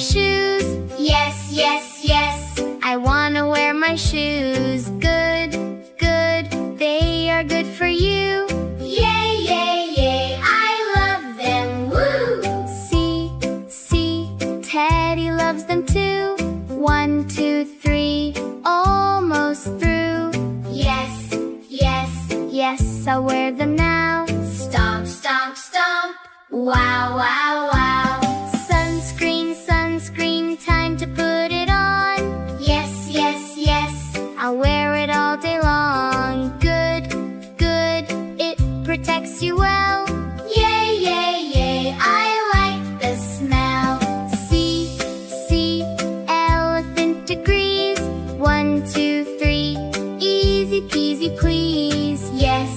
shoes. Yes, yes, yes, I wanna wear my shoes. Good, good, they are good for you. Yay, yay, yay, I love them, woo! See, see, Teddy loves them too. 1, 2, 3, almost through. Yes, yes, yes, I'll wear them now. Stomp, stomp, stomp. Wow, wow, wow. Sunscreen, sunscreen, time to put it on. Yes, yes, yes, I'll wear it all day long. Good, good, it protects you well. Yay, yay, yay, I like the smell. See, see, elephant degrees. 1, 2, 3, easy peasy please. Yes,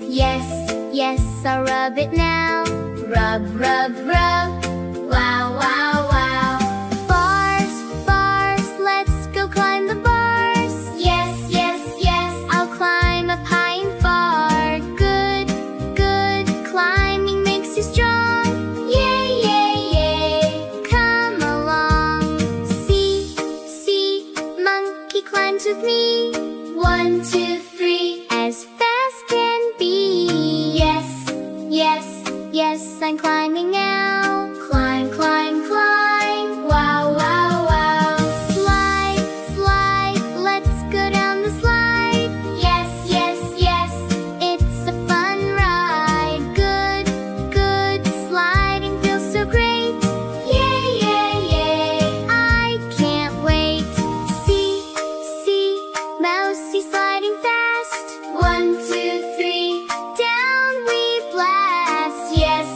yes, yes, I'll rub it now. Rub, rub, rub. Wow, wow, wow. Bars, bars, let's go climb the bars. Yes, yes, yes, I'll climb up high and far. Good, good, climbing makes you strong. Yay, yay, yay, come along. See, see, monkey climbs with me. 1, 2, 3, as fast can be. Yes, yes, yes, I'm climbing now. Climb, climb, climb. Wow, wow, wow. Slide, slide, let's go down the slide. Yes, yes, yes, it's a fun ride. Good, good, sliding feels so great. Yay, yay, yay, I can't wait. See, see, mousey sliding fast. 1, 2, 3, down we blast. Yes,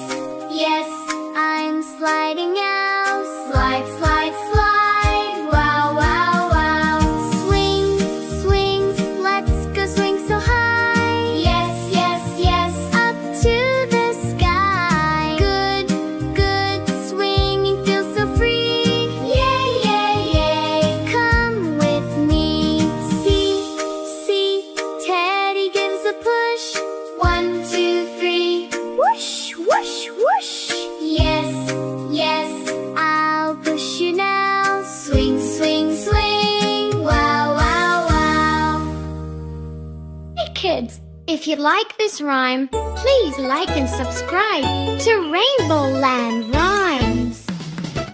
yes, I'm sliding now. Slide, slide, slide. Wow, wow, wow. Swing, swings, let's go swing so high. Yes, yes, yes, up to the sky. Good, good, swinging feels so free. Yay, yay, yay, come with me. See, see, Teddy gives a push. 1, 2, 3, whoosh, whoosh, whoosh. Yes, yes, I'll push you now. Swing, swing, swing. Wow, wow, wow. Hey kids, if you like this rhyme, please like and subscribe to Rainbow Land Rhyme.